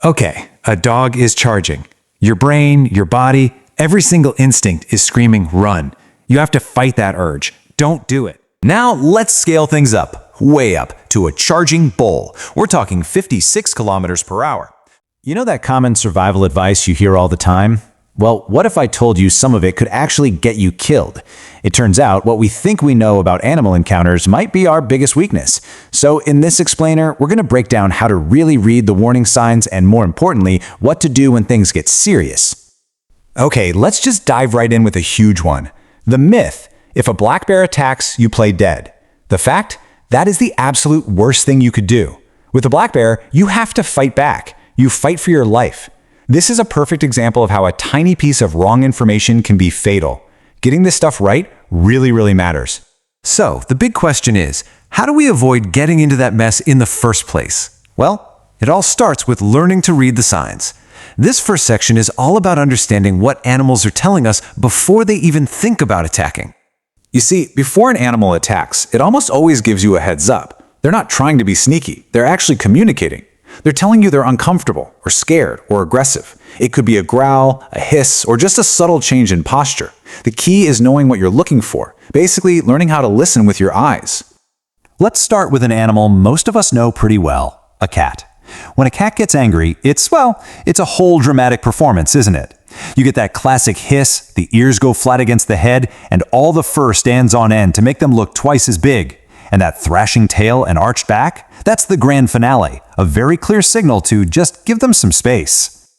Okay, a dog is charging. Your brain, your body, every single instinct is screaming, run. You have to fight that urge. Don't do it. Now let's scale things up, way up, to a charging bull. We're talking 56 kilometers per hour. You know that common survival advice you hear all the time? Well, what if I told you some of it could actually get you killed? It turns out what we think we know about animal encounters might be our biggest weakness. So in this explainer, we're going to break down how to really read the warning signs and, more importantly, what to do when things get serious. Okay, let's just dive right in with a huge one. The myth: if a black bear attacks, you play dead. The fact: that is the absolute worst thing you could do. With a black bear, you have to fight back. You fight for your life. This is a perfect example of how a tiny piece of wrong information can be fatal. Getting this stuff right really matters. So, the big question is, how do we avoid getting into that mess in the first place? Well, it all starts with learning to read the signs. This first section is all about understanding what animals are telling us before they even think about attacking. You see, before an animal attacks, it almost always gives you a heads up. They're not trying to be sneaky. They're actually communicating. They're telling you they're uncomfortable, or scared, or aggressive. It could be a growl, a hiss, or just a subtle change in posture. The key is knowing what you're looking for, basically learning how to listen with your eyes. Let's start with an animal most of us know pretty well: a cat. When a cat gets angry, it's a whole dramatic performance, isn't it? You get that classic hiss, the ears go flat against the head, and all the fur stands on end to make them look twice as big. And that thrashing tail and arched back, that's the grand finale, a very clear signal to just give them some space.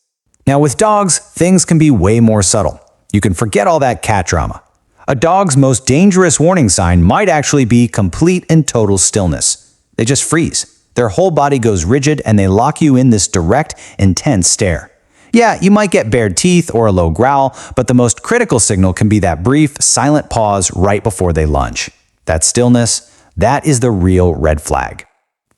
Now with dogs, things can be way more subtle. You can forget all that cat drama. A dog's most dangerous warning sign might actually be complete and total stillness. They just freeze. Their whole body goes rigid and they lock you in this direct, intense stare. Yeah, you might get bared teeth or a low growl, but the most critical signal can be that brief, silent pause right before they lunge. That stillness, that is the real red flag.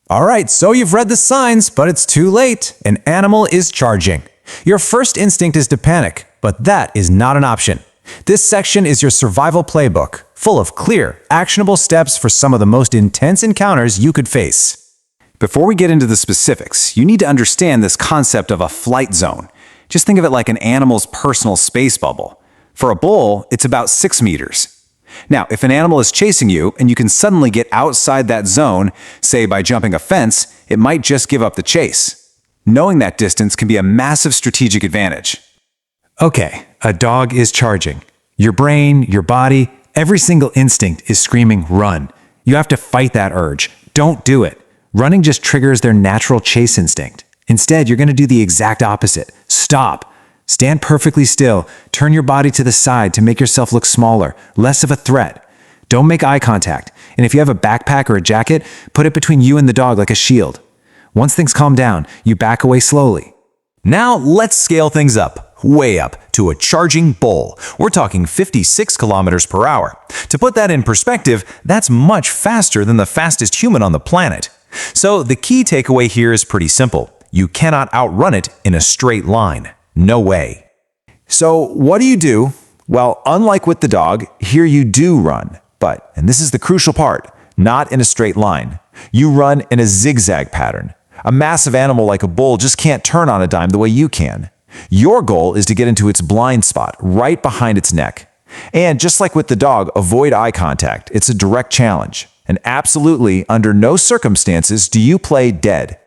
All right, so you've read the signs, but it's too late. An animal is charging. Your first instinct is to panic, but that is not an option. This section is your survival playbook, full of clear, actionable steps for some of the most intense encounters you could face. Before we get into the specifics, you need to understand this concept of a flight zone. Just think of it like an animal's personal space bubble. For a bull, it's about 6 meters. Now, if an animal is chasing you and you can suddenly get outside that zone, say by jumping a fence, it might just give up the chase. Knowing that distance can be a massive strategic advantage. Okay, a dog is charging. Your brain, your body, every single instinct is screaming, run. You have to fight that urge. Don't do it. Running just triggers their natural chase instinct. Instead, you're going to do the exact opposite. Stop. Stand perfectly still. Turn your body to the side to make yourself look smaller, less of a threat. Don't make eye contact. And if you have a backpack or a jacket, put it between you and the dog like a shield. Once things calm down, you back away slowly. Now let's scale things up, way up, to a charging bull. We're talking 56 kilometers per hour. To put that in perspective, that's much faster than the fastest human on the planet. So the key takeaway here is pretty simple. You cannot outrun it in a straight line. No way. So what do? Well, unlike with the dog, here you do run. But, and this is the crucial part, not in a straight line. You run in a zigzag pattern. A massive animal like a bull just can't turn on a dime the way you can. Your goal is to get into its blind spot, right behind its neck. And just like with the dog, avoid eye contact. It's a direct challenge. And absolutely, under no circumstances do you play dead.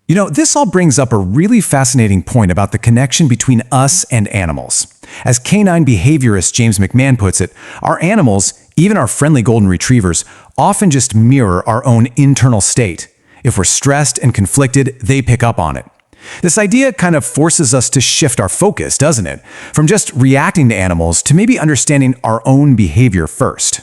You know, this all brings up a really fascinating point about the connection between us and animals. As canine behaviorist James McMahon puts it, our animals, even our friendly golden retrievers, often just mirror our own internal state. If we're stressed and conflicted, they pick up on it. This idea kind of forces us to shift our focus, doesn't it? From just reacting to animals to maybe understanding our own behavior first.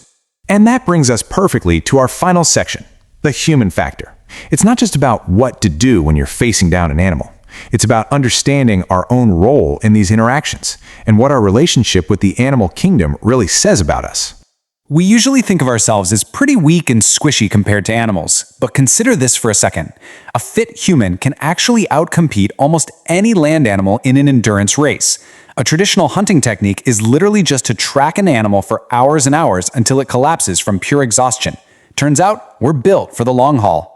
And that brings us perfectly to our final section, the human factor. It's not just about what to do when you're facing down an animal. It's about understanding our own role in these interactions and what our relationship with the animal kingdom really says about us. We usually think of ourselves as pretty weak and squishy compared to animals, but consider this for a second. A fit human can actually outcompete almost any land animal in an endurance race. A traditional hunting technique is literally just to track an animal for hours and hours until it collapses from pure exhaustion. Turns out, we're built for the long haul.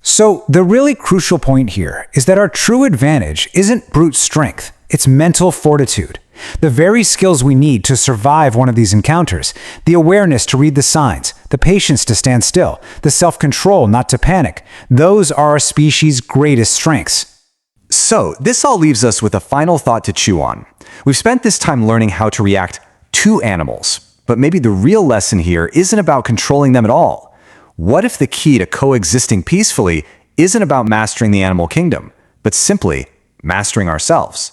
So the really crucial point here is that our true advantage isn't brute strength, it's mental fortitude. The very skills we need to survive one of these encounters, the awareness to read the signs, the patience to stand still, the self-control not to panic, those are our species' greatest strengths. So, this all leaves us with a final thought to chew on. We've spent this time learning how to react to animals, but maybe the real lesson here isn't about controlling them at all. What if the key to coexisting peacefully isn't about mastering the animal kingdom, but simply mastering ourselves?